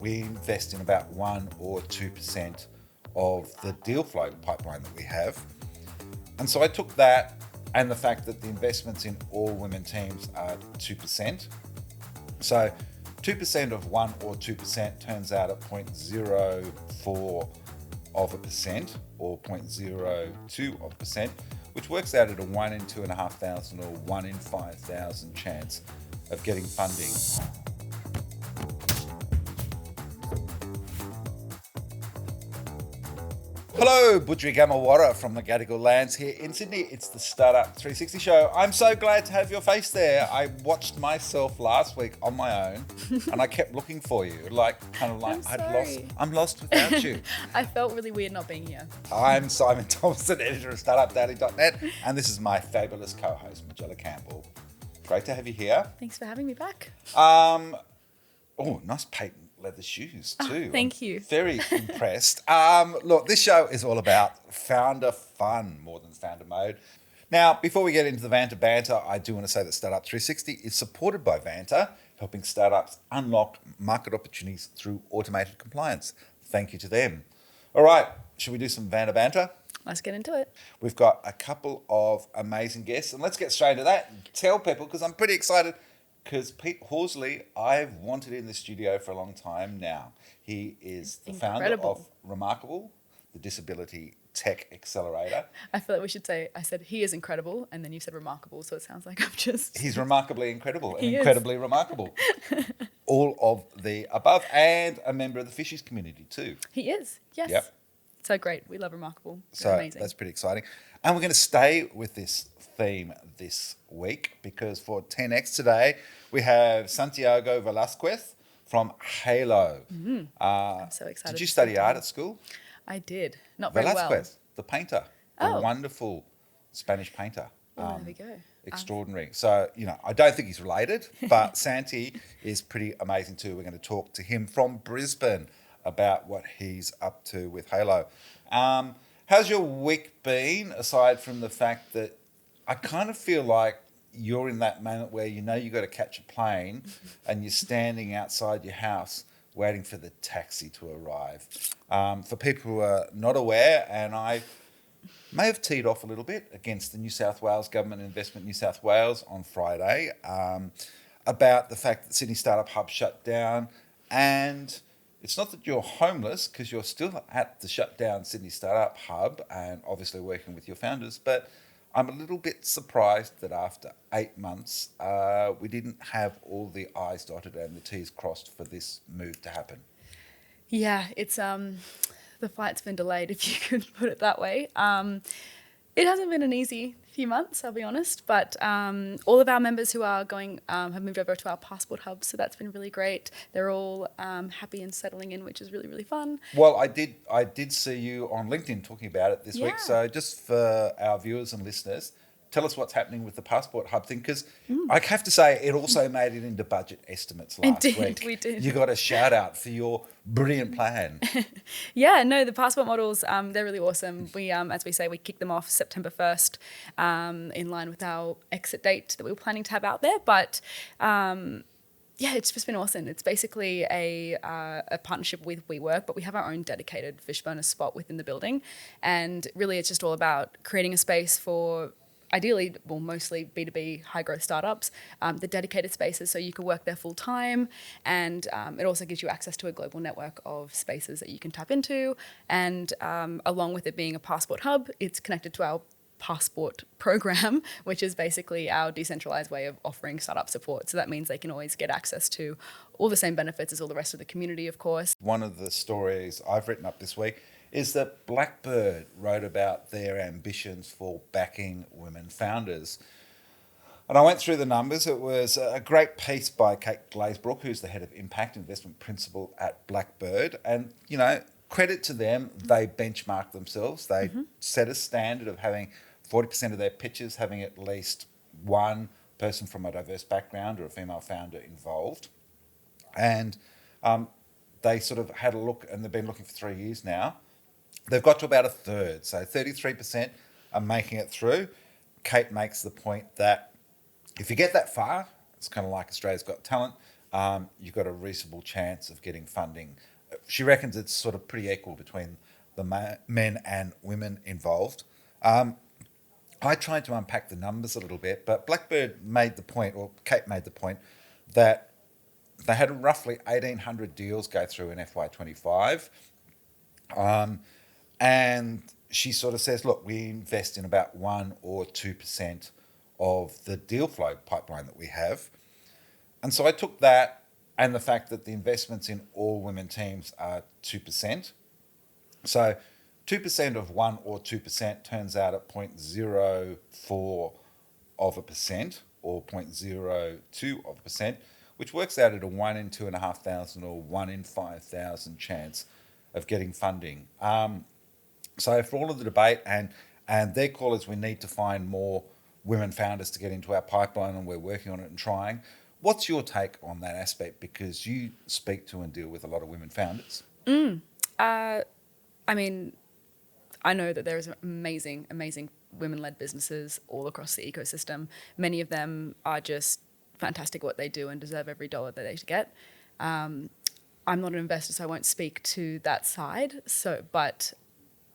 We invest in about 1 or 2% of the deal flow pipeline that we have. And so I took that and the fact that the investments in all women teams are 2%. So 2% of 1 or 2% turns out at 0.04 of a percent or 0.02 of a percent, which works out at a 1 in 2,500 or 1 in 5,000 chance of getting funding. Hello, Budri Gamawara from the Gadigal Lands here in Sydney. It's the Startup 360 show. I'm so glad to have your face there. I watched myself last week on my own and I kept looking for you, I'm lost without you. I felt really weird not being here. I'm Simon Thompson, editor of StartupDaily.net, and this is my fabulous co-host, Majella Campbell. Great to have you here. Thanks for having me back. Nice patent leather shoes too. Oh, thank you. Very impressed. Look, this show is all about founder fun more than founder mode. Now, before we get into the Vanta banter, I do want to say that Startup 360 is supported by Vanta, helping startups unlock market opportunities through automated compliance. Thank you to them. All right, should we do some Vanta banter? Let's get into it. We've got a couple of amazing guests, and let's get straight into that and tell people, because I'm pretty excited, because Pete Horsley, I've wanted in the studio for a long time now. He is the founder of Remarkable, the disability tech accelerator. I feel like we should say, I said he is incredible, and then you said remarkable, so it sounds like I'm just... He's remarkably incredible and He is. incredibly remarkable. All of the above, and a member of the fishies community too. He is, yes. Yep. So great. We love Remarkable. So amazing. that's pretty exciting. And we're going to stay with this theme this week because for 10X today, we have Santiago Velasquez from Halo. Mm-hmm. I'm so excited. Did you study art at school? I did. Not very well. Velasquez, the painter, the wonderful Spanish painter. Well, there we go. Extraordinary. So, I don't think he's related, but Santi is pretty amazing too. We're going to talk to him from Brisbane about what he's up to with Halo. How's your week been, aside from the fact that I kind of feel like you're in that moment where you got to catch a plane and you're standing outside your house waiting for the taxi to arrive. For people who are not aware, and I may have teed off a little bit against the New South Wales Government Investment New South Wales on Friday about the fact that Sydney Startup Hub shut down, and it's not that you're homeless because you're still at the shut down Sydney Startup Hub and obviously working with your founders, but I'm a little bit surprised that after 8 months, we didn't have all the I's dotted and the T's crossed for this move to happen. Yeah, it's the flight's been delayed, if you could put it that way. It hasn't been an easy few months, I'll be honest, but all of our members who are going have moved over to our passport hub, so that's been really great. They're all happy and settling in, which is really, really fun. Well, I did see you on LinkedIn talking about it this week, so just for our viewers and listeners, tell us what's happening with the passport hub thing, because I have to say it also made it into budget estimates last week. We did. You got a shout out for your brilliant plan. Yeah, no, the passport models, they're really awesome. We, as we say, we kicked them off September 1st in line with our exit date that we were planning to have out there. But yeah, it's just been awesome. It's basically a partnership with WeWork, but we have our own dedicated fish burner spot within the building. And really it's just all about creating a space for ideally, well, mostly B2B high growth startups, the dedicated spaces so you can work there full time. And it also gives you access to a global network of spaces that you can tap into. And along with it being a passport hub, it's connected to our passport program, which is basically our decentralized way of offering startup support. So that means they can always get access to all the same benefits as all the rest of the community, of course. One of the stories I've written up this week is that Blackbird wrote about their ambitions for backing women founders. And I went through the numbers. It was a great piece by Kate Glazebrook, who's the head of impact investment principal at Blackbird. And, credit to them, they benchmarked themselves. They set a standard of having 40% of their pitches having at least one person from a diverse background or a female founder involved. And they sort of had a look, and they've been looking for 3 years now. They've got to about a third, so 33% are making it through. Kate makes the point that if you get that far, it's kind of like Australia's Got Talent, you've got a reasonable chance of getting funding. She reckons it's sort of pretty equal between the men and women involved. I tried to unpack the numbers a little bit, but Blackbird made the point, or Kate made the point, that they had roughly 1,800 deals go through in FY25. And she sort of says, look, we invest in about 1 or 2% of the deal flow pipeline that we have. And so I took that and the fact that the investments in all women teams are 2%. So 2% of 1 or 2% turns out at 0.04 of a percent or 0.02 of a percent, which works out at a 1 in 2,500 or 1 in 5,000 chance of getting funding. So for all of the debate and their call is we need to find more women founders to get into our pipeline, and we're working on it and trying. What's your take on that aspect? Because you speak to and deal with a lot of women founders. I mean, I know that there's amazing, amazing women-led businesses all across the ecosystem. Many of them are just fantastic at what they do and deserve every dollar that they get. I'm not an investor, so I won't speak to that side. But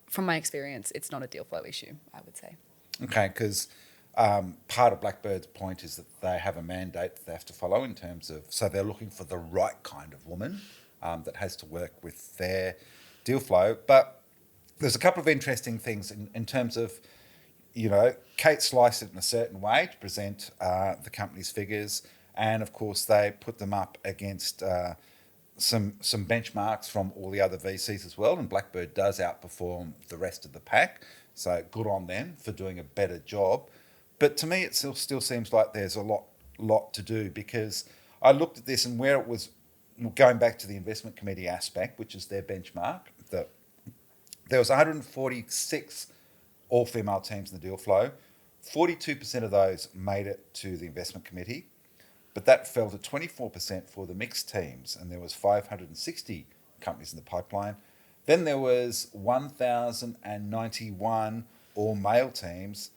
from my experience, it's not a deal flow issue, I would say. Okay, because part of Blackbird's point is that they have a mandate that they have to follow in terms of, so they're looking for the right kind of woman that has to work with their deal flow. But there's a couple of interesting things in terms of, Kate sliced it in a certain way to present the company's figures. And of course, they put them up against some benchmarks from all the other VCs as well. And Blackbird does outperform the rest of the pack. So good on them for doing a better job. But to me, it still seems like there's a lot to do, because I looked at this and where it was going back to the investment committee aspect, which is their benchmark, that there was 146 all-female teams in the deal flow. 42% of those made it to the investment committee, but that fell to 24% for the mixed teams, and there was 560 companies in the pipeline. Then there was 1,091 all-male teams.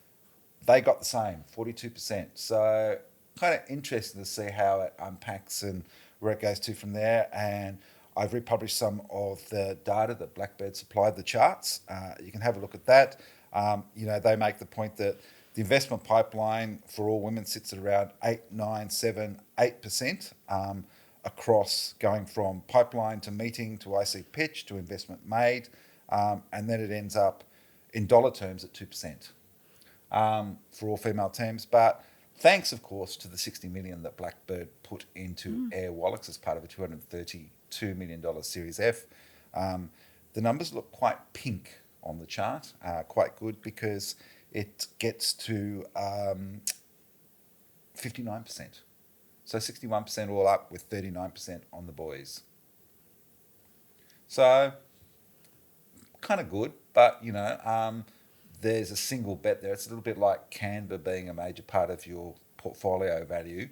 They got the same, 42%. So kind of interesting to see how it unpacks and where it goes to from there. And I've republished some of the data that Blackbird supplied, the charts. You can have a look at that. They make the point that the investment pipeline for all women sits at around 8, 9, 7, 8% across, going from pipeline to meeting to IC pitch to investment made. And then it ends up in dollar terms at 2% for all female teams. But thanks, of course, to the $60 million that Blackbird put into Air Wallets as part of a $232 million Series F. The numbers look quite pink on the chart, quite good, because it gets to 59%. So 61% all up with 39% on the boys. So kind of good, but there's a single bet there. It's a little bit like Canva being a major part of your portfolio value.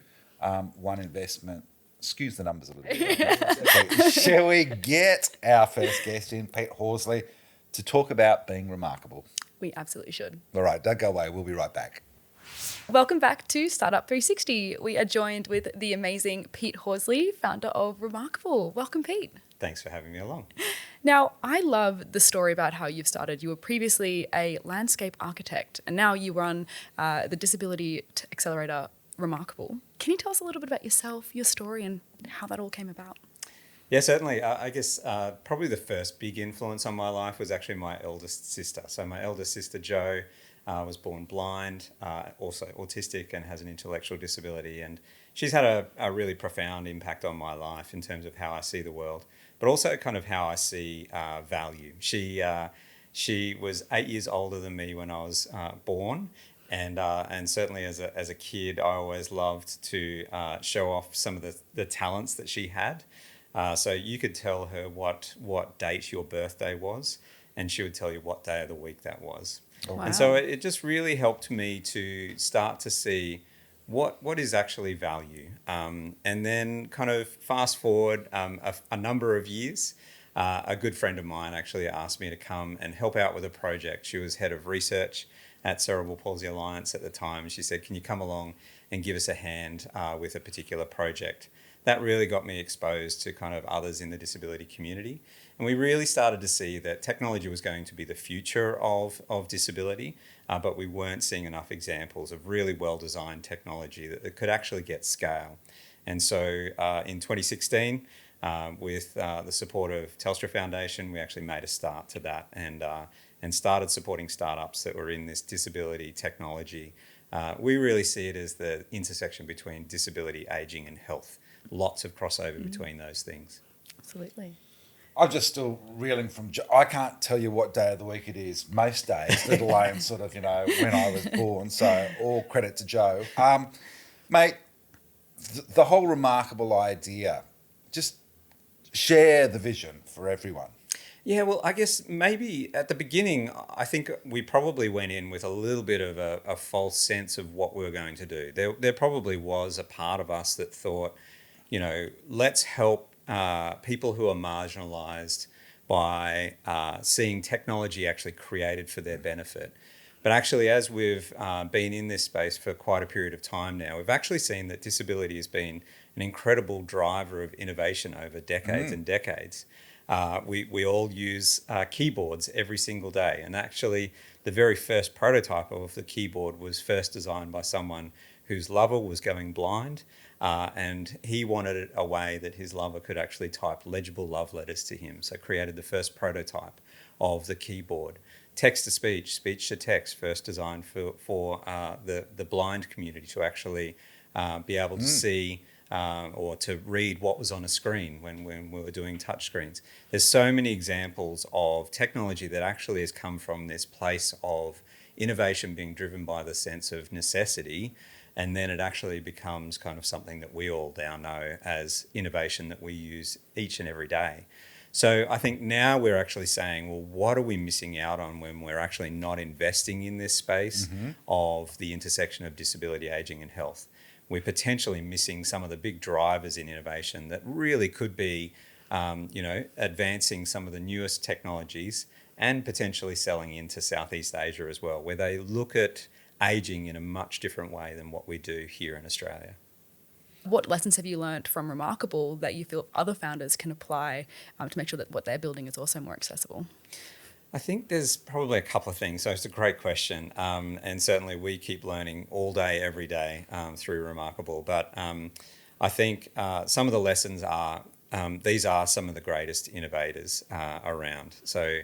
One investment skews the numbers a little bit. Shall we get our first guest in, Pete Horsley, to talk about being remarkable? We absolutely should. All right, don't go away. We'll be right back. Welcome back to Startup 360. We are joined with the amazing Pete Horsley, founder of Remarkable. Welcome, Pete. Thanks for having me along. Now, I love the story about how you've started. You were previously a landscape architect, and now you run the disability accelerator Remarkable. Can you tell us a little bit about yourself, your story, and how that all came about? Yeah, certainly. I guess probably the first big influence on my life was actually my eldest sister. So my eldest sister, Jo, was born blind, also autistic, and has an intellectual disability. And she's had a really profound impact on my life in terms of how I see the world, but also kind of how I see value. She was 8 years older than me when I was born. And certainly as a kid, I always loved to show off some of the talents that she had. So you could tell her what date your birthday was, and she would tell you what day of the week that was. Oh, wow. And so it just really helped me to start to see what is actually value. And then kind of fast forward a number of years, a good friend of mine actually asked me to come and help out with a project. She was head of research at Cerebral Palsy Alliance at the time. She said, can you come along and give us a hand with a particular project that really got me exposed to kind of others in the disability community. And we really started to see that technology was going to be the future of disability, but we weren't seeing enough examples of really well-designed technology that could actually get scale. And so in 2016, with the support of Telstra Foundation, we actually made a start to that and started supporting startups that were in this disability technology. We really see it as the intersection between disability, ageing and health. Lots of crossover between those things. Absolutely. I'm just still reeling from. I can't tell you what day of the week it is most days, let alone sort of, when I was born. So all credit to Joe. Mate, the whole remarkable idea, just share the vision for everyone. Yeah, well, I guess maybe at the beginning, I think we probably went in with a little bit of a false sense of what we were going to do. There probably was a part of us that thought, let's help people who are marginalised by seeing technology actually created for their benefit. But actually, as we've been in this space for quite a period of time now, we've actually seen that disability has been an incredible driver of innovation over decades and decades. We all use keyboards every single day. And actually, the very first prototype of the keyboard was first designed by someone whose lover was going blind. And he wanted a way that his lover could actually type legible love letters to him. So created the first prototype of the keyboard. Text-to-speech, speech-to-text, first designed for the blind community to actually be able to see or to read what was on a screen when we were doing touch screens. There's so many examples of technology that actually has come from this place of innovation being driven by the sense of necessity, and then it actually becomes kind of something that we all now know as innovation that we use each and every day. So I think now we're actually saying, well, what are we missing out on when we're actually not investing in this space of the intersection of disability, ageing and health? We're potentially missing some of the big drivers in innovation that really could be, advancing some of the newest technologies and potentially selling into Southeast Asia as well, where they look at ageing in a much different way than what we do here in Australia. What lessons have you learned from Remarkable that you feel other founders can apply to make sure that what they're building is also more accessible? I think there's probably a couple of things. So it's a great question. And certainly we keep learning all day, every day through Remarkable. But I think some of the lessons are, these are some of the greatest innovators around. So,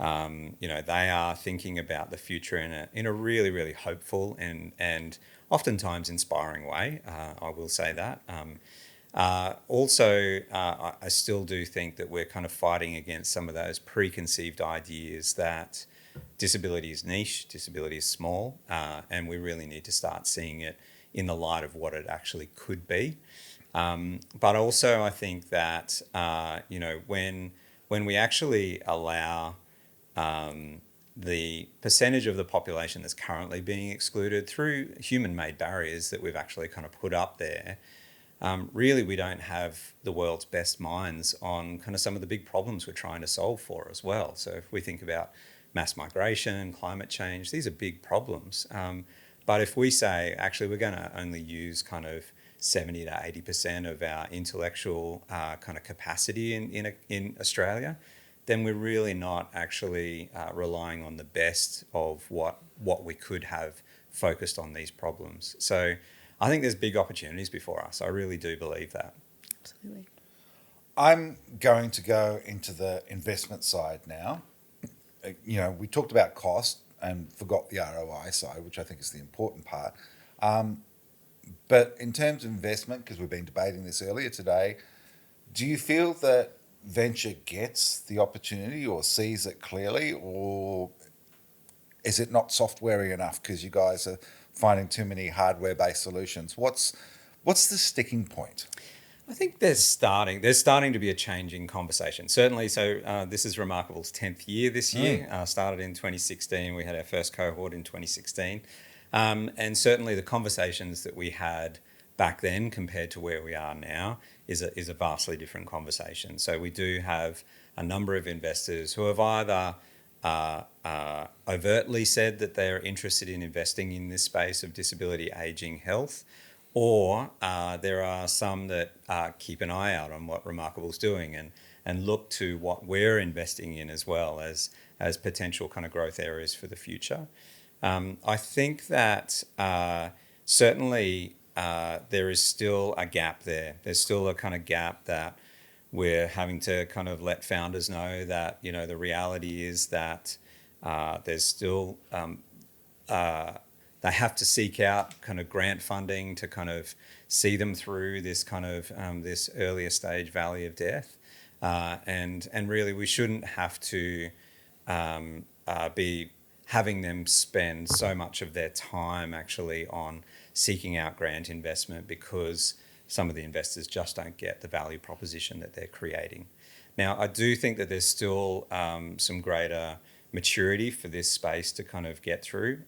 they are thinking about the future in a really, really hopeful and oftentimes inspiring way. I will say that. I still do think that we're kind of fighting against some of those preconceived ideas that disability is niche, disability is small, and we really need to start seeing it in the light of what it actually could be. But also I think that, when we actually allow the percentage of the population that's currently being excluded through human-made barriers that we've actually kind of put up there, really we don't have the world's best minds on kind of some of the big problems we're trying to solve for as well. So if we think about mass migration, climate change, these are big problems. But if we say, actually, we're going to only use kind of 70 to 80% of our intellectual kind of capacity in Australia, then we're really not actually relying on the best of what we could have focused on these problems. So I think there's big opportunities before us. I really do believe that. Absolutely. I'm going to go into the investment side now. We talked about cost and forgot the ROI side, which I think is the important part. But in terms of investment, because we've been debating this earlier today, do you feel that venture gets the opportunity or sees it clearly, or is it not software-y enough because you guys are finding too many hardware-based solutions? What's the sticking point? I think there's starting to be a changing conversation. Certainly, so this is Remarkable's 10th year this year. Started in 2016. We had our first cohort in 2016. And certainly the conversations that we had back then compared to where we are now is a vastly different conversation. So we do have a number of investors who have either overtly said that they're interested in investing in this space of disability, ageing, health, or there are some that keep an eye out on what Remarkable's doing and look to what we're investing in as well as potential kind of growth areas for the future. I think that certainly there is still a gap there. There's still a kind of gap that we're having to kind of let founders know that, you know, the reality is that there's still they have to seek out kind of grant funding to kind of see them through this kind of this earlier stage valley of death, and really we shouldn't have to be having them spend so much of their time actually on seeking out grant investment because some of the investors just don't get the value proposition that they're creating. Now, I do think that there's still some greater maturity for this space to kind of get through.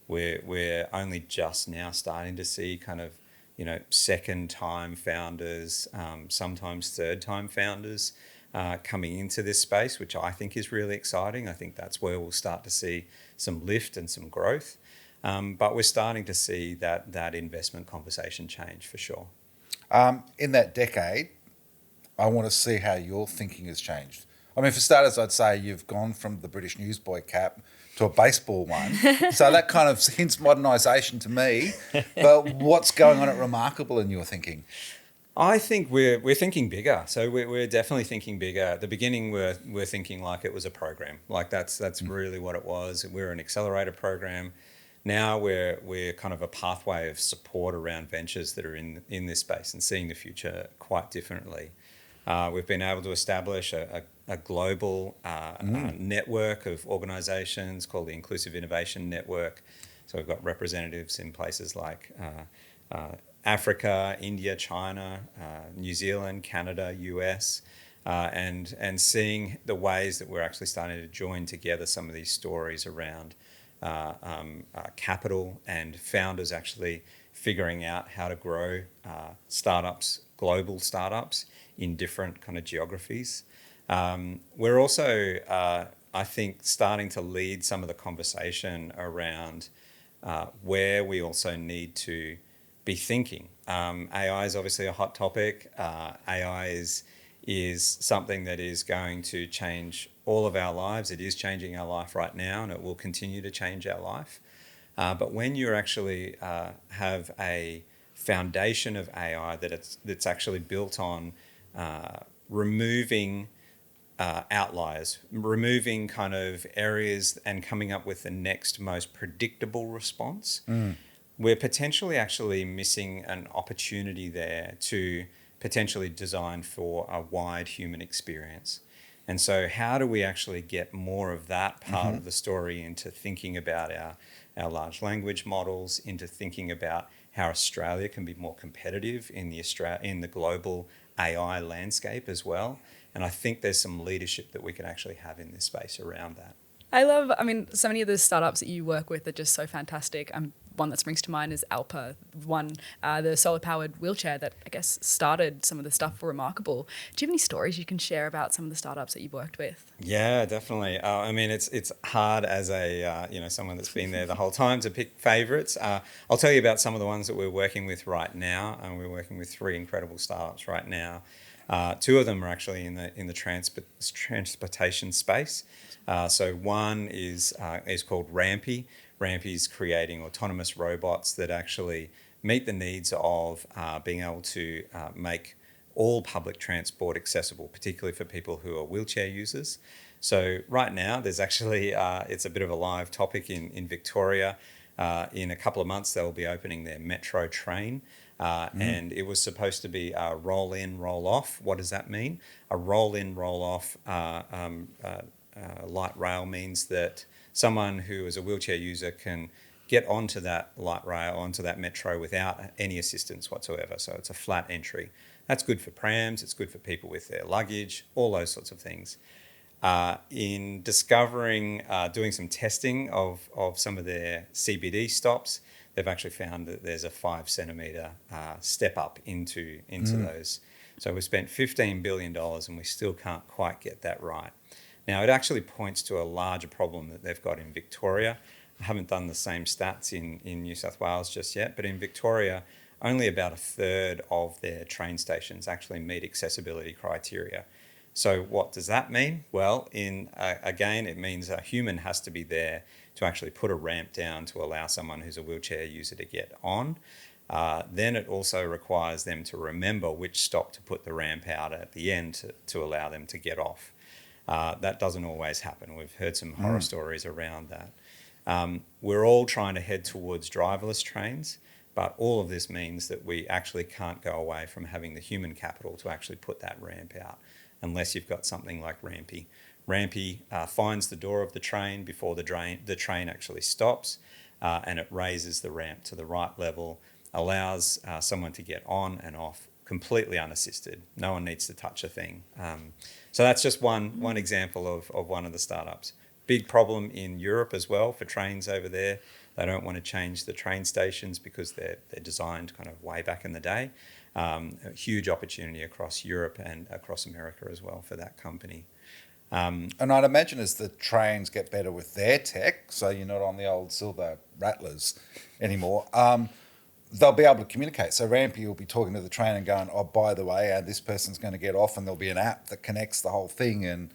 We're only just now starting to see kind of, you know, second-time founders, sometimes third-time founders coming into this space, which I think is really exciting. I think that's where we'll start to see some lift and some growth. But we're starting to see that investment conversation change for sure. In that decade, I want to see how your thinking has changed. I mean, for starters, I'd say you've gone from the British newsboy cap to a baseball one. So that kind of hints modernisation to me. But what's going on at Remarkable in your thinking? I think we're thinking bigger. So we're definitely thinking bigger. At the beginning, we're thinking like it was a program. Like that's really what it was. We're an accelerator program. Now we're kind of a pathway of support around ventures that are in this space and seeing the future quite differently. We've been able to establish a global network of organisations called the Inclusive Innovation Network. So we've got representatives in places like Africa, India, China, New Zealand, Canada, US, and seeing the ways that we're actually starting to join together some of these stories around capital and founders actually figuring out how to grow startups, global startups in different kind of geographies. We're also, I think, starting to lead some of the conversation around where we also need to be thinking. AI is obviously a hot topic. AI is something that is going to change all of our lives. It is changing our life right now, and it will continue to change our life. But when you actually have a foundation of AI that's actually built on removing outliers, removing kind of areas and coming up with the next most predictable response, we're potentially actually missing an opportunity there to potentially design for a wide human experience. And so how do we actually get more of that part of the story into thinking about our large language models, into thinking about how Australia can be more competitive in the global AI landscape as well. And I think there's some leadership that we can actually have in this space around that. I mean, so many of the startups that you work with are just so fantastic. One that springs to mind is Alpa, the solar-powered wheelchair that I guess started some of the stuff for Remarkable. Do you have any stories you can share about some of the startups that you've worked with? Yeah, definitely. I mean, it's hard as a someone that's been there the whole time to pick favourites. I'll tell you about some of the ones that we're working with right now, and we're working with 3 incredible startups right now. 2 of them are actually in the transportation space. So one is called Rampy. Rampy is creating autonomous robots that actually meet the needs of being able to make all public transport accessible, particularly for people who are wheelchair users. So right now, there's actually, it's a bit of a live topic in Victoria. In a couple of months, they'll be opening their metro train. And it was supposed to be a roll in, roll off. What does that mean? A roll in, roll off light rail means that someone who is a wheelchair user can get onto that light rail, onto that metro without any assistance whatsoever. So it's a flat entry. That's good for prams, it's good for people with their luggage, all those sorts of things. In discovering, doing some testing of some of their CBD stops, they've actually found that there's a 5 centimetre step up into those. So we spent $15 billion and we still can't quite get that right. Now, it actually points to a larger problem that they've got in Victoria. I haven't done the same stats in New South Wales just yet, but in Victoria, only about a third of their train stations actually meet accessibility criteria. So what does that mean? Well, again, it means a human has to be there to actually put a ramp down to allow someone who's a wheelchair user to get on. Then it also requires them to remember which stop to put the ramp out at the end to allow them to get off. That doesn't always happen. We've heard some horror stories around that. We're all trying to head towards driverless trains, but all of this means that we actually can't go away from having the human capital to actually put that ramp out, unless you've got something like Rampy. Rampy finds the door of the train before the train actually stops, and it raises the ramp to the right level, allows someone to get on and off completely unassisted. No one needs to touch a thing. So that's just one example of one of the startups. Big problem in Europe as well for trains over there. They don't want to change the train stations because they're designed kind of way back in the day. A huge opportunity across Europe and across America as well for that company. And I'd imagine as the trains get better with their tech, so you're not on the old silver rattlers anymore, they'll be able to communicate. So Rampy will be talking to the train and going, oh, by the way, this person's going to get off, and there'll be an app that connects the whole thing. And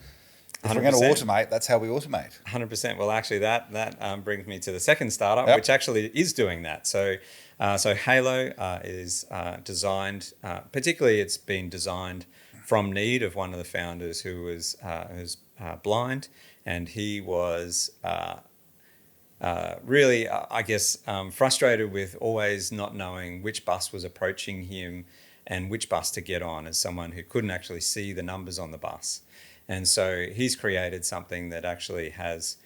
if 100%. We're going to automate, that's how we automate. 100%. Well, actually, that brings me to the second startup, which actually is doing that. So Halo is designed, particularly it's been designed from need of one of the founders who was blind, and he was really, I guess, frustrated with always not knowing which bus was approaching him and which bus to get on as someone who couldn't actually see the numbers on the bus. And so he's created something that actually has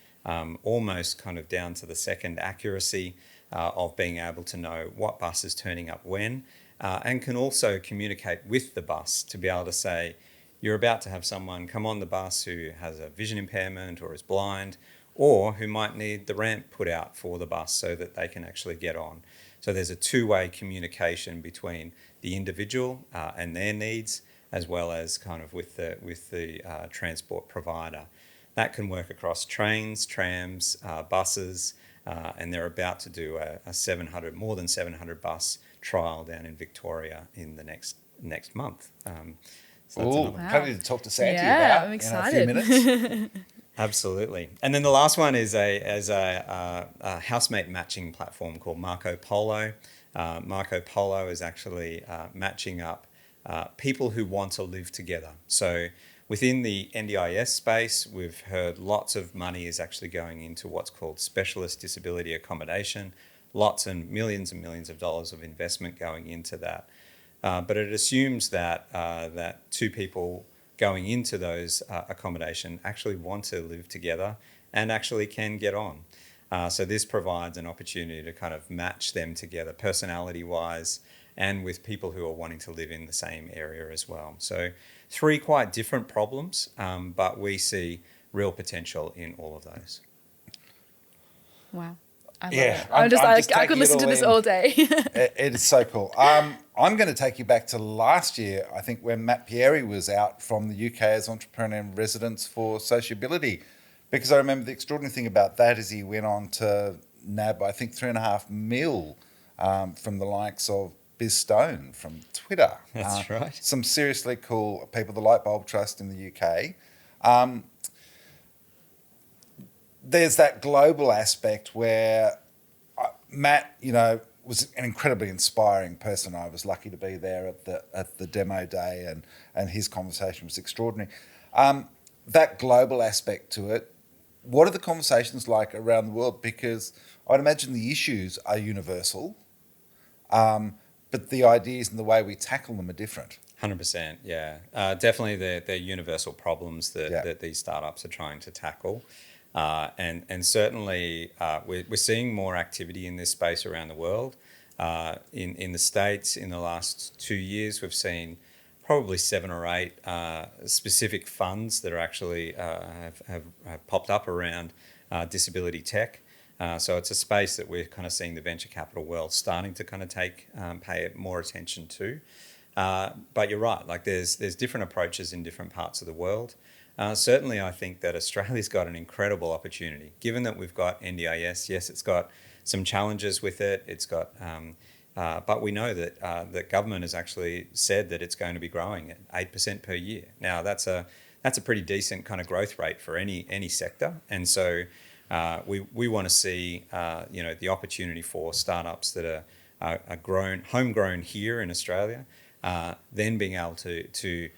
almost kind of down to the second accuracy of being able to know what bus is turning up when, and can also communicate with the bus to be able to say, you're about to have someone come on the bus who has a vision impairment or is blind, or who might need the ramp put out for the bus so that they can actually get on. So there's a two-way communication between the individual and their needs, as well as kind of with the transport provider. That can work across trains, trams, buses, and they're about to do a more than 700 bus trial down in Victoria in the next month. So plenty to talk to Santi about. I'm excited. In a few minutes. Absolutely. And then the last one is a housemate matching platform called Marco Polo. Marco Polo is actually matching up people who want to live together. So within the NDIS space, we've heard lots of money is actually going into what's called specialist disability accommodation, lots and millions of dollars of investment going into that. But it assumes that two people going into those accommodation actually want to live together and actually can get on. So this provides an opportunity to kind of match them together personality-wise and with people who are wanting to live in the same area as well. So 3 quite different problems, but we see real potential in all of those. Wow. I love it. I could listen to this all day. It is so cool. I'm going to take you back to last year, I think, when Matt Pieri was out from the UK as entrepreneur in residence for sociability, because I remember the extraordinary thing about that is he went on to nab, I think, $3.5 million from the likes of Biz Stone from Twitter. That's right. Some seriously cool people, the Lightbulb Trust in the UK. There's that global aspect where Matt, was an incredibly inspiring person. I was lucky to be there at the demo day, and his conversation was extraordinary. That global aspect to it, what are the conversations like around the world? Because I'd imagine the issues are universal, but the ideas and the way we tackle them are different. 100%, yeah. Definitely they're universal problems that these startups are trying to tackle. And certainly we're seeing more activity in this space around the world. In the States, in the last 2 years, we've seen probably 7 or 8 specific funds that are actually have popped up around disability tech. So it's a space that we're kind of seeing the venture capital world starting to kind of pay more attention to. But you're right, like there's different approaches in different parts of the world. Certainly, I think that Australia's got an incredible opportunity. Given that we've got NDIS, yes, it's got some challenges with it. It's got But we know that the government has actually said that it's going to be growing at 8% per year. Now, that's a pretty decent kind of growth rate for any sector. And so we want to see the opportunity for startups that are homegrown here in Australia, then being able to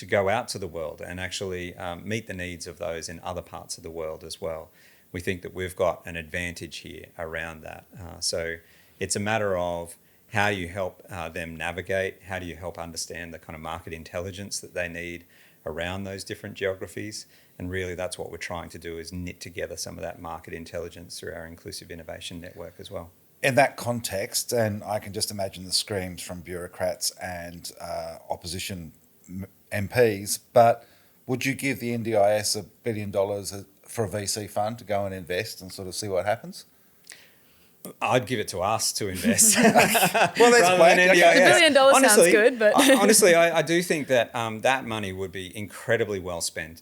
go out to the world and actually meet the needs of those in other parts of the world as well. We think that we've got an advantage here around that. So it's a matter of how do you help them navigate, how do you help understand the kind of market intelligence that they need around those different geographies. And really that's what we're trying to do, is knit together some of that market intelligence through our Inclusive Innovation Network as well. In that context, and I can just imagine the screams from bureaucrats and opposition MPs, but would you give the NDIS $1 billion for a VC fund to go and invest and sort of see what happens? I'd give it to us to invest. Well, there's rather than NDIS. $1 billion sounds good, but honestly, I do think that that money would be incredibly well spent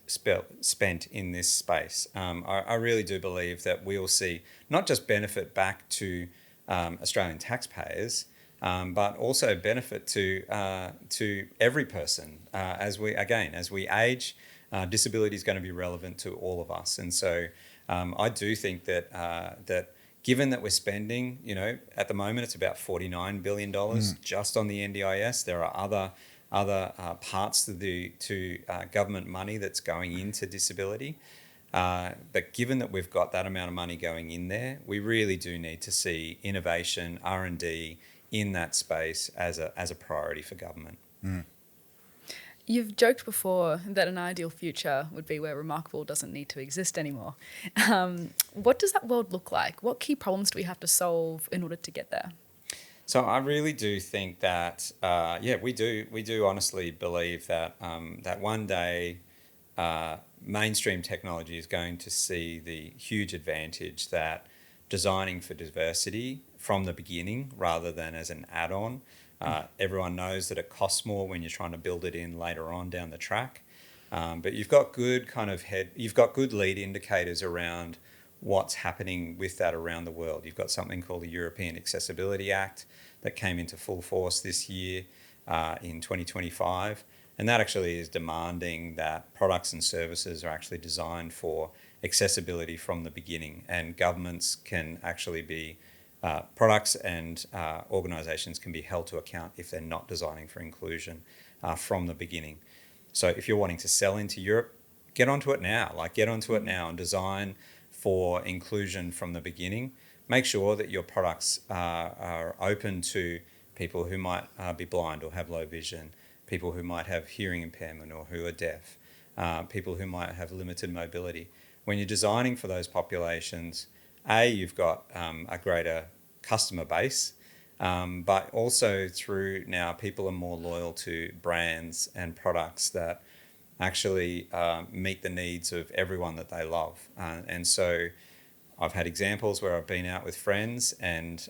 in this space. I really do believe that we will see not just benefit back to Australian taxpayers, but also benefit to every person as we age. Disability is going to be relevant to all of us, and so I do think that given that we're spending, at the moment it's about $49 billion just on the NDIS. There are other parts to government money that's going into disability. But given that we've got that amount of money going in there, we really do need to see innovation, R&D in that space as a priority for government. Mm. You've joked before that an ideal future would be where Remarkable doesn't need to exist anymore. What does that world look like? What key problems do we have to solve in order to get there? So I really do think that, we do honestly believe that that one day mainstream technology is going to see the huge advantage that designing for diversity from the beginning rather than as an add-on. Everyone knows that it costs more when you're trying to build it in later on down the track. But you've got good lead indicators around what's happening with that around the world. You've got something called the European Accessibility Act that came into full force this year in 2025. And that actually is demanding that products and services are actually designed for accessibility from the beginning. And governments can actually be, products and organisations can be held to account if they're not designing for inclusion from the beginning. So if you're wanting to sell into Europe, get onto it now. Get onto it now and design for inclusion from the beginning. Make sure that your products are open to people who might be blind or have low vision, people who might have hearing impairment or who are deaf, people who might have limited mobility. When you're designing for those populations, you've got a greater customer base, but also through now people are more loyal to brands and products that actually meet the needs of everyone that they love. And so I've had examples where I've been out with friends and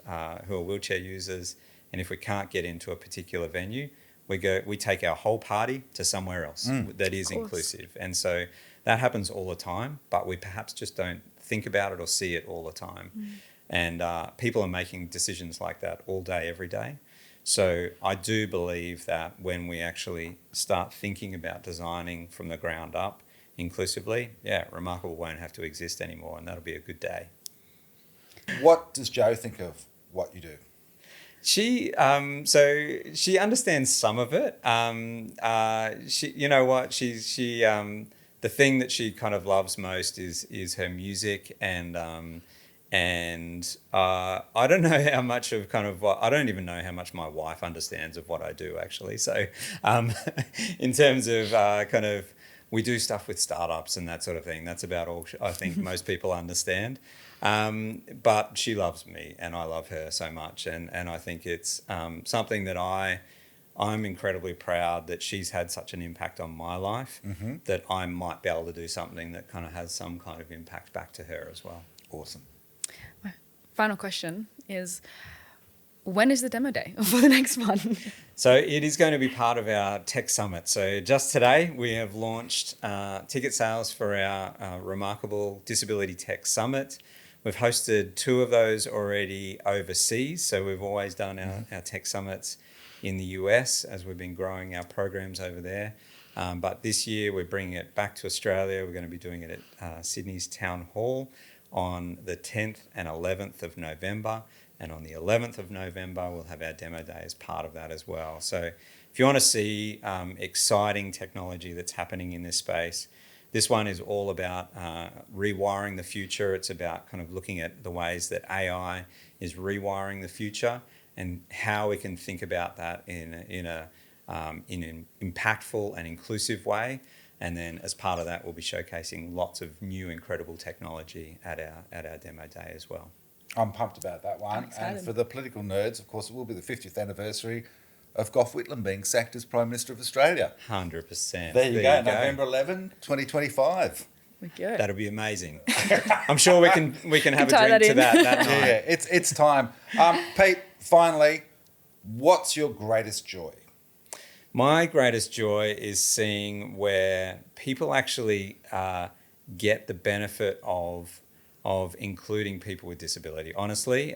who are wheelchair users, and if we can't get into a particular venue, we take our whole party to somewhere else that is inclusive. And so that happens all the time, but we perhaps just don't think about it or see it all the time. And people are making decisions like that all day, every day. So I do believe that when we actually start thinking about designing from the ground up inclusively, Remarkable won't have to exist anymore, and that'll be a good day. What does Jo think of what you do? She understands some of it. The thing that she kind of loves most is her music, and I don't know how much of I don't even know how much my wife understands of what I do actually. So in terms of we do stuff with startups and that sort of thing. That's about all I think most people understand. But she loves me and I love her so much. And I think it's something that I'm incredibly proud that she's had such an impact on my life, that I might be able to do something that kind of has some kind of impact back to her as well. Awesome. My final question is, when is the demo day for the next one? So it is going to be part of our tech summit. So just today we have launched ticket sales for our Remarkable Disability Tech Summit. We've hosted 2 of those already overseas. So we've always done our tech summits in the US as we've been growing our programs over there. But this year we're bringing it back to Australia. We're going to be doing it at Sydney's Town Hall on the 10th and 11th of November. And on the 11th of November, we'll have our demo day as part of that as well. So if you want to see exciting technology that's happening in this space, this one is all about rewiring the future. It's about kind of looking at the ways that AI is rewiring the future and how we can think about that in an impactful and inclusive way. And then as part of that, we'll be showcasing lots of new incredible technology at our demo day as well. I'm pumped about that one. And for the political nerds, of course, it will be the 50th anniversary of Gough Whitlam being sacked as Prime Minister of Australia. 100%. There you go. November 11, 2025. Good. That'll be amazing. I'm sure we can have a drink to that night. Yeah, it's time. Pete, finally, what's your greatest joy? My greatest joy is seeing where people actually get the benefit of including people with disability. Honestly,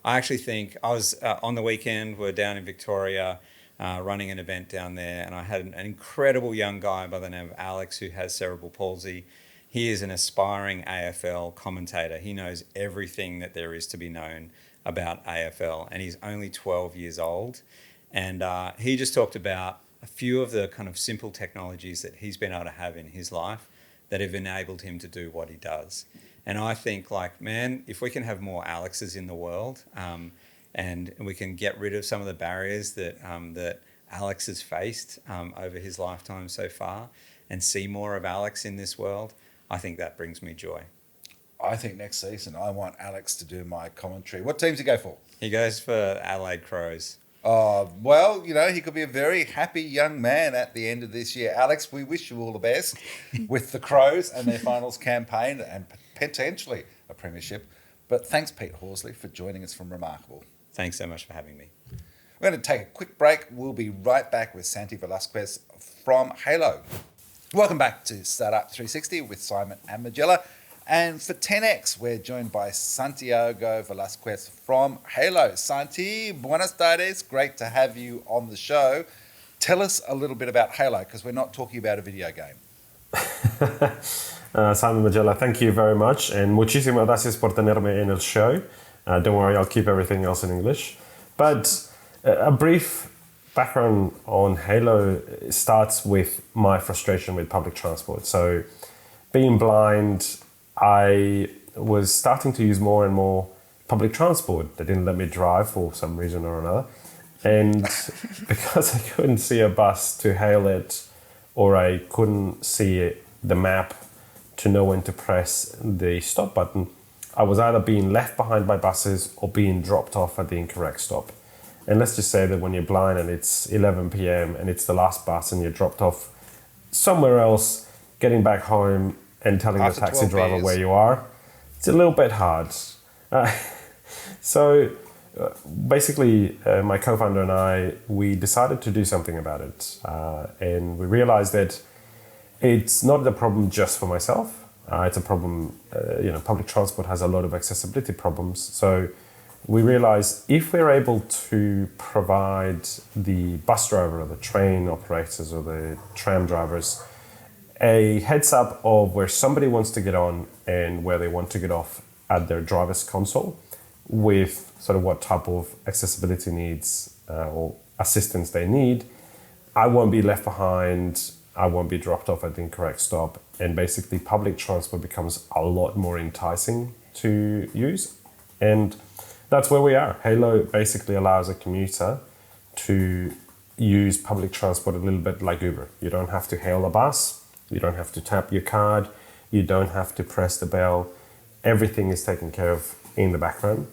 I actually think I was on the weekend, we're down in Victoria running an event down there, and I had an incredible young guy by the name of Alex who has cerebral palsy. He is an aspiring AFL commentator. He knows everything that there is to be known about AFL, and he's only 12 years old. And he just talked about a few of the kind of simple technologies that he's been able to have in his life that have enabled him to do what he does. And I think, like, man, if we can have more Alexes in the world, and we can get rid of some of the barriers that that Alex has faced over his lifetime so far, and see more of Alex in this world, I think that brings me joy. I think next season I want Alex to do my commentary. What teams do you go for? He goes for Adelaide Crows. Oh, well, he could be a very happy young man at the end of this year. Alex, we wish you all the best with the Crows and their finals campaign and potentially a premiership. But thanks, Pete Horsley, for joining us from Remarkable. Thanks so much for having me. We're going to take a quick break. We'll be right back with Santi Velasquez from Halo. Welcome back to Startup 360 with Simon and Majella. And for 10X, we're joined by Santiago Velasquez from Halo. Santi, buenas tardes. Great to have you on the show. Tell us a little bit about Halo, because we're not talking about a video game. Simon, Majella, thank you very much. And muchísimas gracias por tenerme en el show. Don't worry, I'll keep everything else in English. But a brief background on Halo starts with my frustration with public transport. So being blind, I was starting to use more and more public transport. They didn't let me drive for some reason or another. And because I couldn't see a bus to hail it, or I couldn't see the map to know when to press the stop button, I was either being left behind by buses or being dropped off at the incorrect stop. And let's just say that when you're blind and it's 11 p.m. and it's the last bus and you're dropped off somewhere else, getting back home and telling the taxi driver where you are, it's a little bit hard. So basically, my co-founder and I, we decided to do something about it. And we realized that it's not a problem just for myself. It's a problem, public transport has a lot of accessibility problems. So we realized if we're able to provide the bus driver or the train operators or the tram drivers a heads up of where somebody wants to get on and where they want to get off at their driver's console, with sort of what type of accessibility needs or assistance they need, I won't be left behind, I won't be dropped off at the incorrect stop, and basically public transport becomes a lot more enticing to use. And that's where we are. Halo basically allows a commuter to use public transport a little bit like Uber. You don't have to hail a bus, you don't have to tap your card, you don't have to press the bell. Everything is taken care of in the background.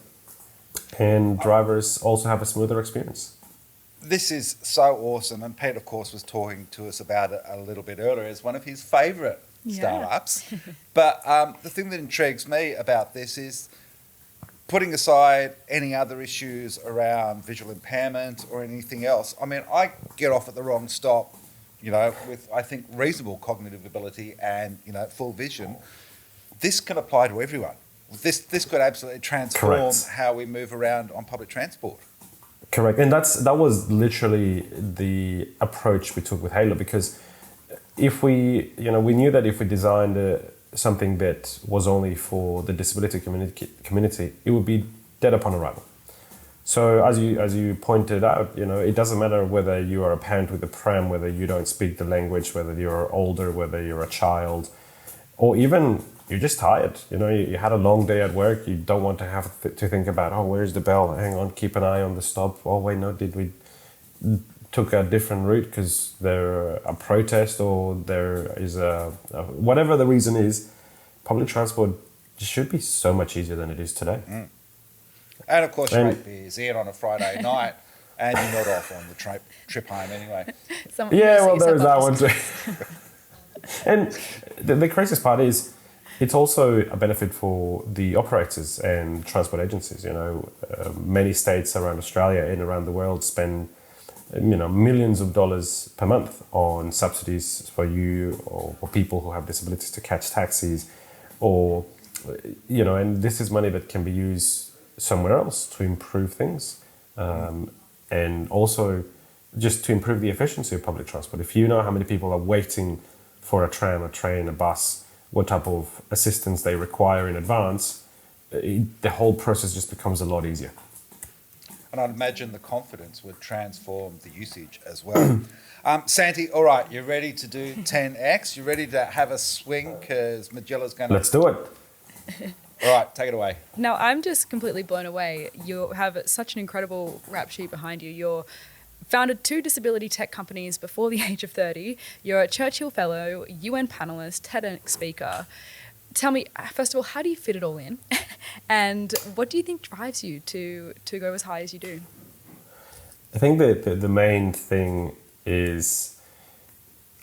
And drivers also have a smoother experience. This is so awesome. And Pete, of course, was talking to us about it a little bit earlier as one of his favourite startups. But the thing that intrigues me about this is, putting aside any other issues around visual impairment or anything else, I mean, I get off at the wrong stop, with, I think, reasonable cognitive ability and, full vision. This can apply to everyone. this could absolutely transform Correct. how we move around on public transport. Correct, and that was literally the approach we took with Halo, because if we knew that if we designed something that was only for the disability community, it would be dead upon arrival. So as you pointed out, it doesn't matter whether you are a parent with a pram, whether you don't speak the language, whether you're older, whether you're a child, or even you're just tired. You had a long day at work. You don't want to have to think about, oh, where's the bell? Hang on, keep an eye on the stop. Oh, wait, no, did we took a different route because there a protest or there is whatever the reason is, public transport should be so much easier than it is today. Mm. And of course, your 8 beers in on a Friday night, and you're not off on the trip home anyway. There's that one too. And the craziest part is, it's also a benefit for the operators and transport agencies. Many states around Australia and around the world spend, millions of dollars per month on subsidies for you or for people who have disabilities to catch taxis, or, and this is money that can be used somewhere else to improve things, and also just to improve the efficiency of public transport. If you know how many people are waiting for a tram, a train, a bus, what type of assistance they require in advance, the whole process just becomes a lot easier. And I'd imagine the confidence would transform the usage as well. Santi, all right, you ready to do 10X? You ready to have a swing? Because Majella's going to... Let's do it. All right, take it away. Now, I'm just completely blown away. You have such an incredible rap sheet behind you. You're founded 2 disability tech companies before the age of 30. You're a Churchill Fellow, UN panelist, TEDx speaker. Tell me, first of all, how do you fit it all in? And what do you think drives you to go as high as you do? I think that the main thing is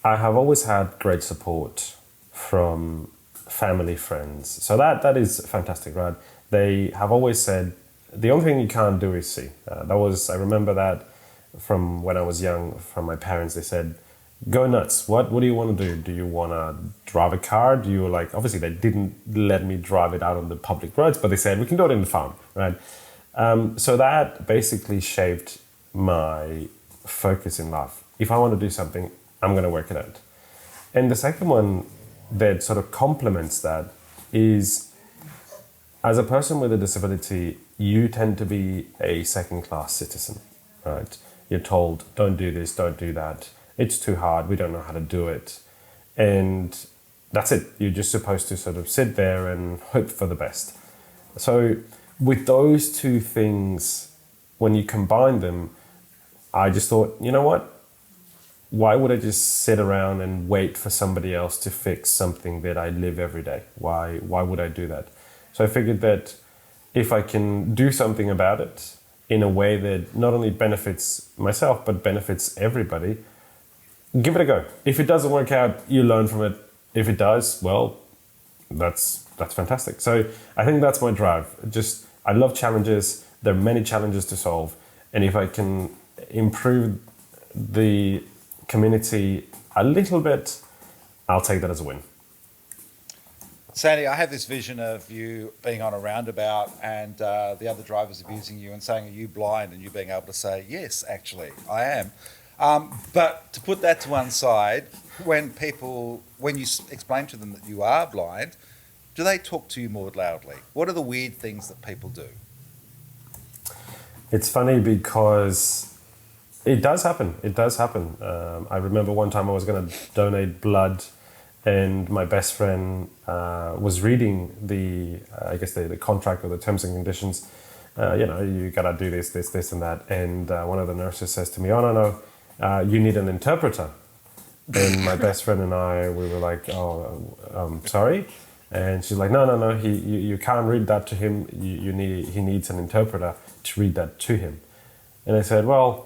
I have always had great support from family, friends. So that is fantastic, right? They have always said, the only thing you can't do is see. I remember that from when I was young, from my parents. They said, go nuts. What do you want to do? Do you want to drive a car? Do you obviously they didn't let me drive it out on the public roads, but they said, we can do it in the farm, right? So that basically shaped my focus in life. If I want to do something, I'm going to work it out. And the second one that sort of complements that is, as a person with a disability, you tend to be a second-class citizen, right? You're told, don't do this, don't do that. It's too hard, we don't know how to do it. And that's it. You're just supposed to sort of sit there and hope for the best. So with those two things, when you combine them, I just thought, you know what? Why would I just sit around and wait for somebody else to fix something that I live every day? Why would I do that? So I figured that if I can do something about it in a way that not only benefits myself, but benefits everybody, give it a go. If it doesn't work out, you learn from it. If it does, well, that's fantastic. So I think that's my drive. I love challenges. There are many challenges to solve. And if I can improve the community a little bit, I'll take that as a win. Sandy, I have this vision of you being on a roundabout and the other drivers abusing you and saying, are you blind? And you being able to say, yes, actually, I am. But to put that to one side, when you explain to them that you are blind, do they talk to you more loudly? What are the weird things that people do? It's funny because it does happen. I remember one time I was going to donate blood, and my best friend was reading the contract or the terms and conditions. You got to do this, and that. And one of the nurses says to me, oh, no, you need an interpreter. And my best friend and I, we were like, sorry? And she's like, no, you can't read that to him. He needs an interpreter to read that to him. And I said, well,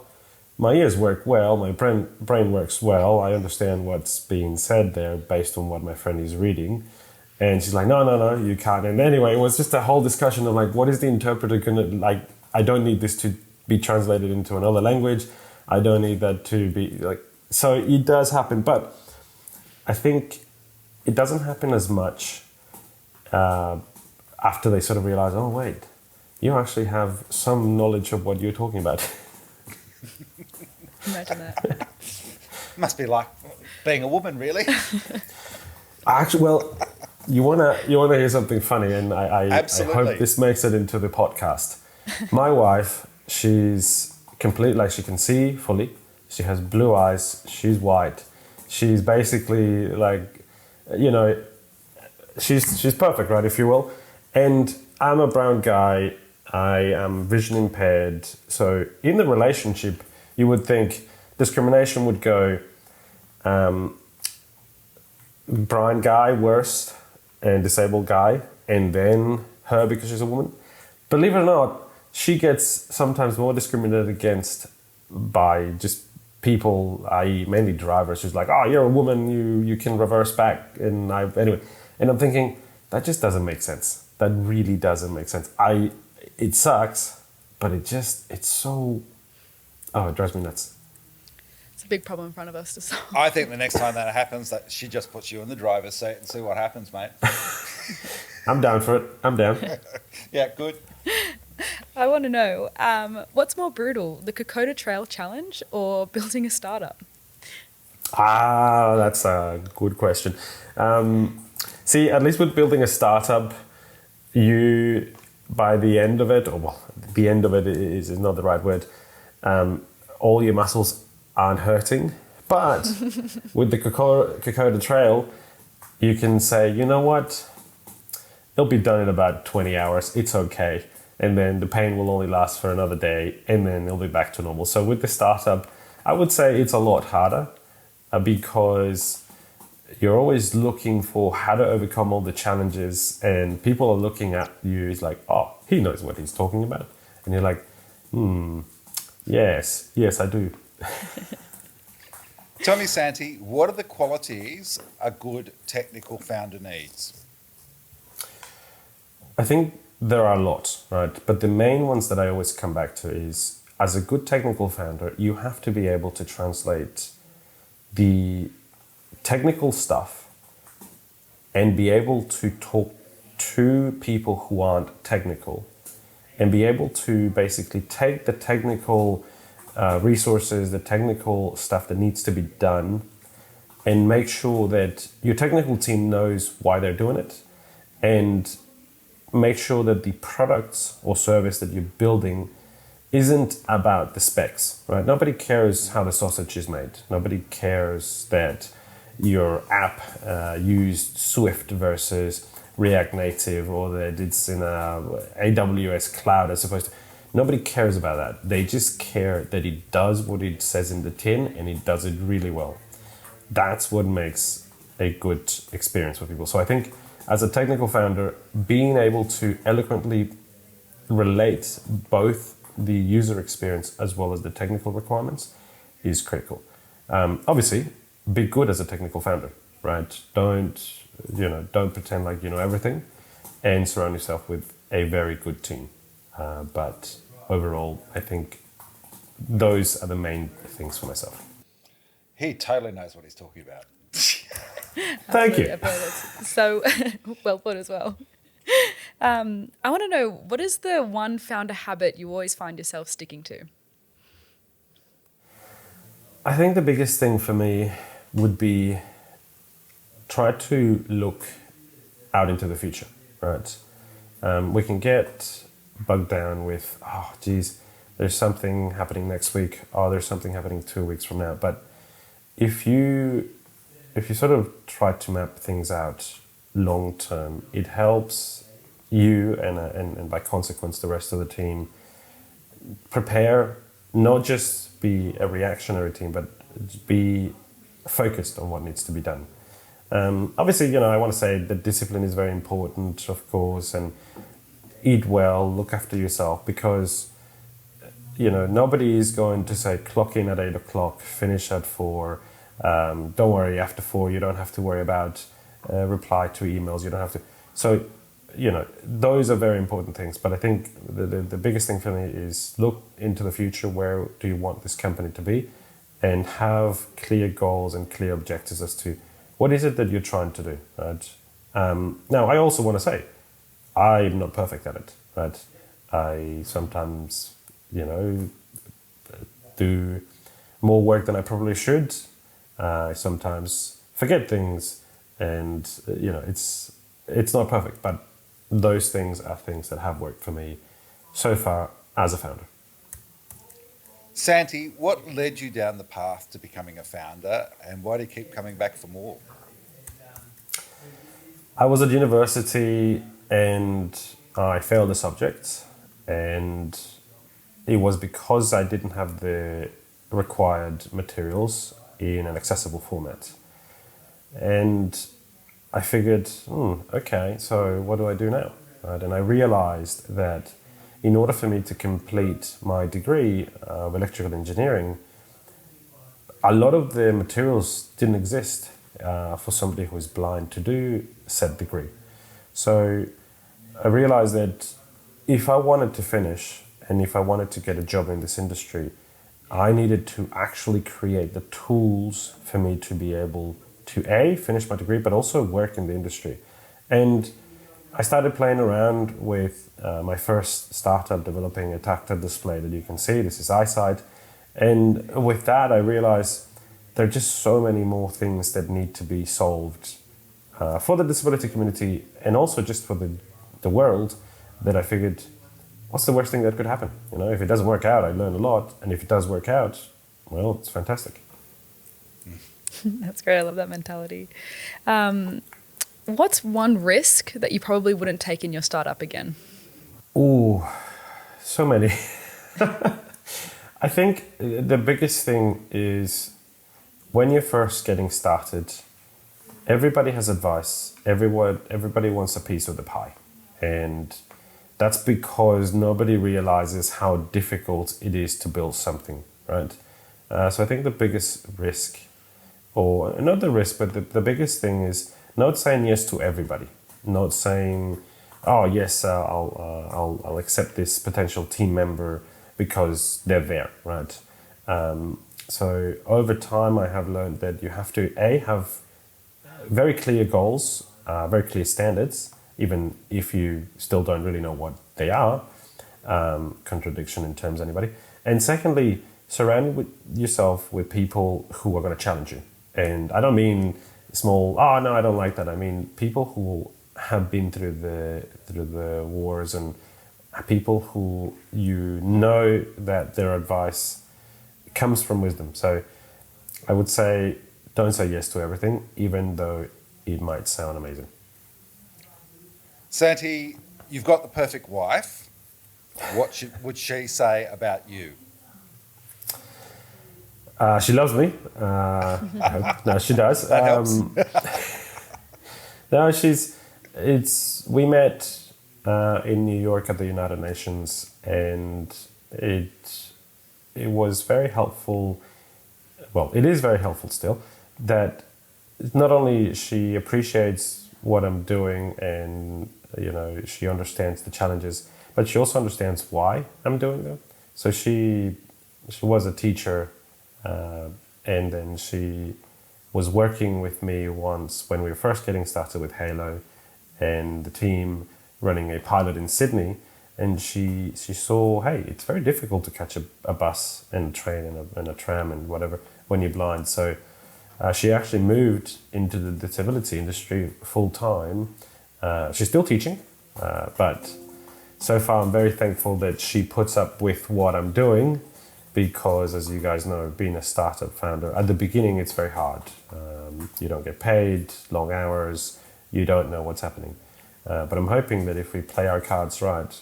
my ears work well, my brain works well. I understand what's being said there based on what my friend is reading. And she's like, no, you can't. And anyway, it was just a whole discussion of what is the interpreter going to, I don't need this to be translated into another language. I don't need that to be so it does happen. But I think it doesn't happen as much. after they sort of realize, oh wait, you actually have some knowledge of what you're talking about. Imagine that. Must be like being a woman, really. Actually, well, you wanna hear something funny, and I Absolutely. hope this makes it into the podcast. My wife, she's complete, like she can see fully. She has blue eyes. She's white. She's basically like, you know, she's perfect, right, if you will. And I'm a brown guy. I am vision impaired. So in the relationship, you would think discrimination would go brown guy worst and disabled guy, and then her because she's a woman. Believe it or not, she gets sometimes more discriminated against by just people, i.e. mainly drivers, who's like, oh, you're a woman, you can reverse back. Anyway, and I'm thinking, that just doesn't make sense. That really doesn't make sense. It sucks, but it's so, it drives me nuts. It's a big problem in front of us to solve. I think the next time that happens, that she just puts you in the driver's seat and see what happens, mate. I'm down for it. I'm down. Yeah, good. I want to know, what's more brutal, the Kokoda Trail Challenge or building a startup? That's a good question. See, at least with building a startup, you, by the end of it, the end of it is not the right word, all your muscles aren't hurting. But with the Kokoda Trail, you can say, you know what, it'll be done in about 20 hours, it's okay. And then the pain will only last for another day, and then it'll be back to normal. So with the startup, I would say it's a lot harder because you're always looking for how to overcome all the challenges, and people are looking at you as like, oh, he knows what he's talking about. And you're like, yes, I do. Tell me, Santi, what are the qualities a good technical founder needs? I think there are lots, right? But the main ones that I always come back to is, as a good technical founder, you have to be able to translate the technical stuff and be able to talk to people who aren't technical and be able to basically take the technical resources, the technical stuff that needs to be done, and make sure that your technical team knows why they're doing it, and make sure that the products or service that you're building isn't about the specs, right? Nobody cares how the sausage is made. Nobody cares that your app used Swift versus React Native, or that it's in a AWS cloud as opposed to. Nobody cares about that. They just care that it does what it says in the tin, and it does it really well. That's what makes a good experience for people. So I think as a technical founder, being able to eloquently relate both the user experience as well as the technical requirements is critical. Obviously, be good as a technical founder, right? Don't pretend like you know everything, and surround yourself with a very good team. But overall, I think those are the main things for myself. He totally knows what he's talking about. Thank you. That's so well put as well. I want to know, what is the one founder habit you always find yourself sticking to? I think the biggest thing for me would be try to look out into the future, right? We can get bogged down with, there's something happening next week, there's something happening 2 weeks from now. But if you sort of try to map things out long term, it helps you and by consequence the rest of the team prepare, not just be a reactionary team, but be focused on what needs to be done. Obviously, I want to say that discipline is very important, of course, and eat well, look after yourself, because nobody is going to say clock in at 8 o'clock, finish at 4. Don't worry, after 4 you don't have to worry about reply to emails. You don't have to. So, those are very important things. But I think the biggest thing for me is look into the future. Where do you want this company to be? And have clear goals and clear objectives as to what is it that you're trying to do, right? Now, I also want to say, I'm not perfect at it, right? I sometimes, do more work than I probably should. I sometimes forget things, and it's not perfect, but those things are things that have worked for me so far as a founder. Santi, what led you down the path to becoming a founder, and why do you keep coming back for more? I was at university and I failed a subject, and it was because I didn't have the required materials in an accessible format. And I figured, okay, so what do I do now? Right? And I realized that in order for me to complete my degree of electrical engineering, a lot of the materials didn't exist for somebody who is blind to do said degree. So I realized that if I wanted to finish and if I wanted to get a job in this industry, I needed to actually create the tools for me to be able to finish my degree, but also work in the industry. And I started playing around with my first startup, developing a tactile display that you can see. This is Eyesight. And with that, I realized there are just so many more things that need to be solved for the disability community and also just for the world, that I figured, what's the worst thing that could happen? If it doesn't work out, I learn a lot. And if it does work out, well, it's fantastic. That's great. I love that mentality. What's one risk that you probably wouldn't take in your startup again? Ooh, so many. I think the biggest thing is when you're first getting started, everybody has advice. Everybody wants a piece of the pie. And that's because nobody realizes how difficult it is to build something, right? So I think the biggest risk, or not the risk, but the biggest thing is not saying yes to everybody. Not saying, oh yes, I'll accept this potential team member because they're there, right? So over time, I have learned that you have to have very clear goals, very clear standards, even if you still don't really know what they are. Contradiction in terms, anybody. And secondly, surround yourself with people who are going to challenge you. And I don't mean small, oh no, I don't like that. I mean people who have been through the wars, and people who that their advice comes from wisdom. So I would say don't say yes to everything, even though it might sound amazing. Santi, you've got the perfect wife. What would she say about you? She loves me. No, she does. That helps. No, we met in New York at the United Nations, and it was very helpful. Well, it is very helpful still, that not only she appreciates what I'm doing and she understands the challenges, but she also understands why I'm doing them. So she was a teacher, and then she was working with me once when we were first getting started with Halo and the team running a pilot in Sydney, and she saw, hey, it's very difficult to catch a bus and a train and a tram and whatever when you're blind. So she actually moved into the disability industry full time. She's still teaching, but so far I'm very thankful that she puts up with what I'm doing, because as you guys know, being a startup founder, at the beginning it's very hard. You don't get paid, long hours, you don't know what's happening. But I'm hoping that if we play our cards right,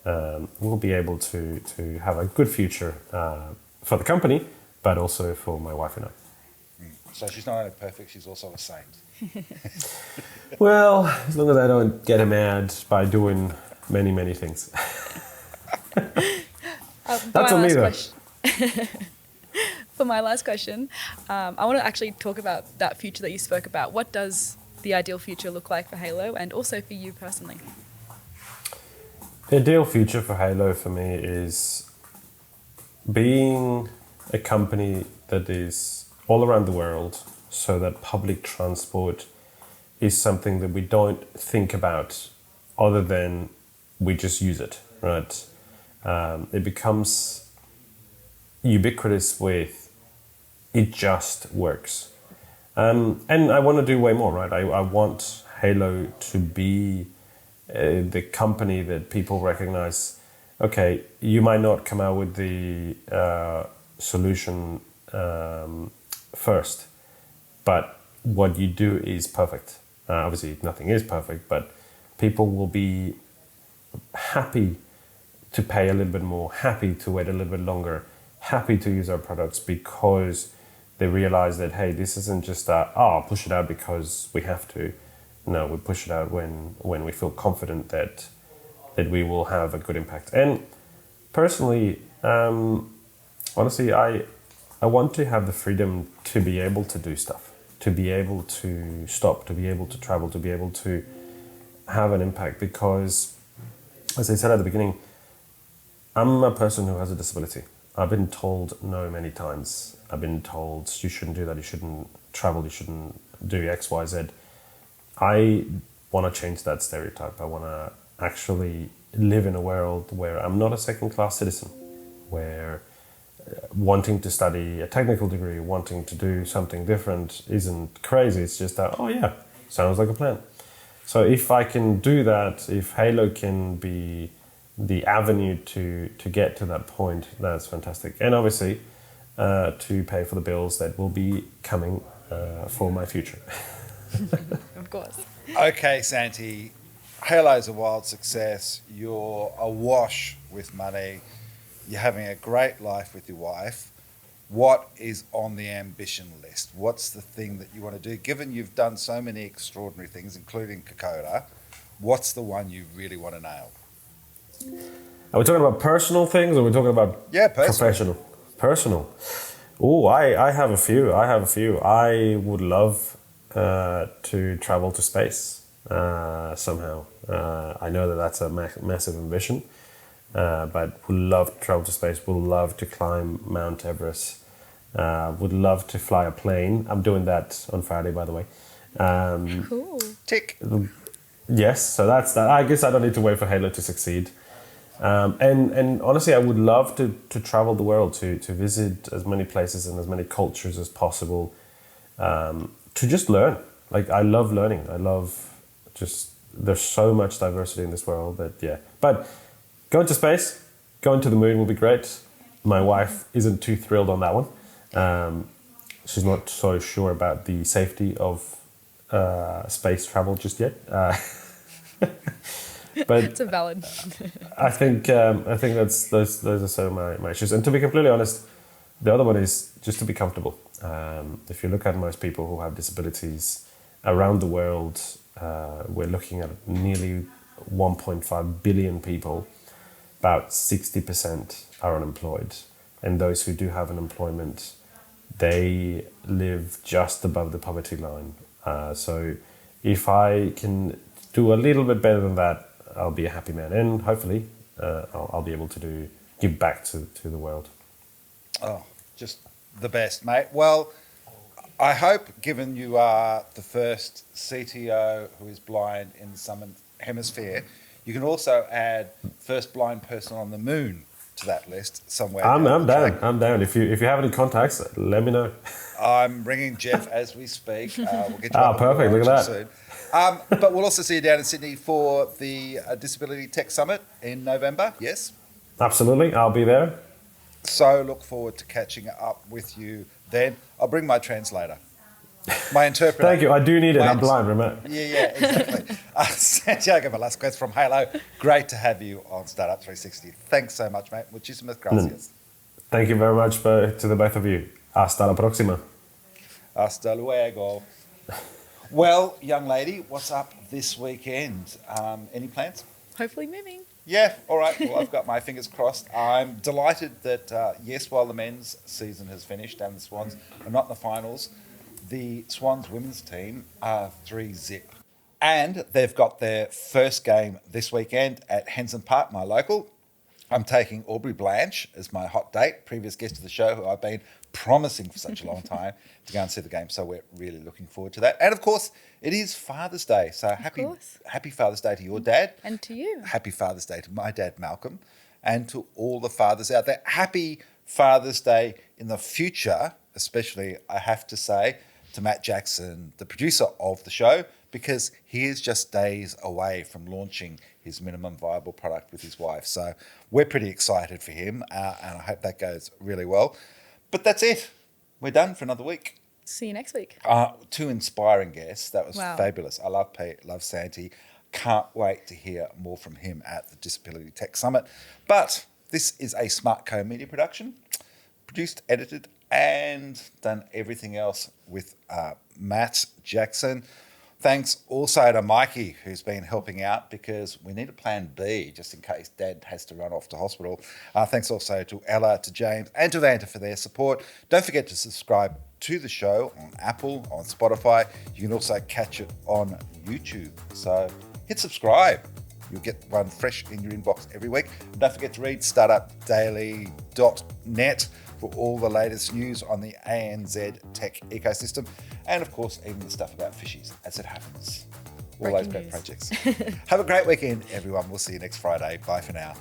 we'll be able to have a good future for the company, but also for my wife and I. So she's not only perfect, she's also a saint. Well, as long as I don't get mad by doing many, many things. That's on me though. For my last question, I want to actually talk about that future that you spoke about. What does the ideal future look like for Halo, and also for you personally? The ideal future for Halo for me is being a company that is all around the world, so that public transport is something that we don't think about other than we just use it, right? It becomes ubiquitous with it just works. And I want to do way more, right? I want Halo to be the company that people recognize. Okay, you might not come out with the solution first, but what you do is perfect. Obviously, nothing is perfect, but people will be happy to pay a little bit more, happy to wait a little bit longer, happy to use our products because they realize that, hey, this isn't just I'll push it out because we have to. No, we push it out when we feel confident that we will have a good impact. And personally, honestly, I want to have the freedom to be able to do stuff, to be able to stop, to be able to travel, to be able to have an impact because, as I said at the beginning, I'm a person who has a disability. I've been told no many times. I've been told you shouldn't do that, you shouldn't travel, you shouldn't do X, Y, Z. I want to change that stereotype. I want to actually live in a world where I'm not a second-class citizen, where wanting to study a technical degree, wanting to do something different isn't crazy. It's just that, oh yeah, sounds like a plan. So if I can do that, if Halo can be the avenue to get to that point, that's fantastic. And obviously, to pay for the bills that will be coming for my future. Of course. Okay, Santi, Halo's a wild success. You're awash with money. You're having a great life with your wife. What is on the ambition list? What's the thing that you want to do? Given you've done so many extraordinary things, including Kokoda, what's the one you really want to nail? Are we talking about personal things or are we talking about professional? Personal. Oh, I have a few. I would love to travel to space somehow. I know that that's a massive ambition, but would love to travel to space, would love to climb Mount Everest, would love to fly a plane. I'm doing that on Friday, by the way. Cool. Tick. Yes, so that's that. I guess I don't need to wait for Halo to succeed. And honestly, I would love to travel the world, to visit as many places and as many cultures as possible, to just learn. Like, I love learning. I love just, there's so much diversity in this world that, yeah. But going to space, going to the moon will be great. My wife isn't too thrilled on that one. She's not so sure about the safety of space travel just yet. But It's a valid. I think that's those are some of my issues. And to be completely honest, the other one is just to be comfortable. If you look at most people who have disabilities around the world, we're looking at nearly 1.5 billion people. About 60% are unemployed, and those who do have an employment, they live just above the poverty line. So if I can do a little bit better than that, I'll be a happy man, and hopefully I'll be able to give back to the world. Oh, just the best, mate. Well, I hope, given you are the first CTO who is blind in the Southern Hemisphere, you can also add first blind person on the moon to that list somewhere. I'm down. I'm down. If you have any contacts, let me know. I'm ringing Jeff as we speak. We'll get you on the perfect. Look at that. soon. But we'll also see you down in Sydney for the Disability Tech Summit in November, yes? Absolutely, I'll be there. So look forward to catching up with you then. I'll bring my translator, my interpreter. Thank you, I do need it, I'm blind, remember? Yeah, exactly. Santiago Velasquez from Halo, great to have you on Startup 360. Thanks so much, mate. Muchísimas gracias. Thank you very much to the both of you. Hasta la próxima. Hasta luego. Well, young lady, what's up this weekend? Any plans? Hopefully moving. Yeah, all right. Well, I've got my fingers crossed. I'm delighted that, yes, while the men's season has finished and the Swans are not in the finals, the Swans women's team are 3-zip. And they've got their first game this weekend at Henson Park, my local. I'm taking Aubrey Blanche as my hot date, previous guest of the show, who I've been promising for such a long time to go and see the game. So we're really looking forward to that. And of course, it is Father's Day. So happy Father's Day to your dad. And to you. Happy Father's Day to my dad, Malcolm. And to all the fathers out there. Happy Father's Day in the future, especially, I have to say, to Matt Jackson, the producer of the show, because he is just days away from launching his minimum viable product with his wife. So we're pretty excited for him, and I hope that goes really well. But that's it. We're done for another week. See you next week. Two inspiring guests. That was Wow. fabulous. I love Pete, love Santi. Can't wait to hear more from him at the Disability Tech Summit. But this is a Smart Co Media production, produced, edited, and done everything else with Matt Jackson. Thanks also to Mikey, who's been helping out, because we need a plan B just in case Dad has to run off to hospital. Thanks also to Ella, to James, and to Vanta for their support. Don't forget to subscribe to the show on Apple, on Spotify. You can also catch it on YouTube. So hit subscribe. You'll get one fresh in your inbox every week. And don't forget to read startupdaily.net for all the latest news on the ANZ tech ecosystem. And of course, even the stuff about fishies as it happens. All those Breaking great news. projects. Have a great weekend, everyone. We'll see you next Friday. Bye for now.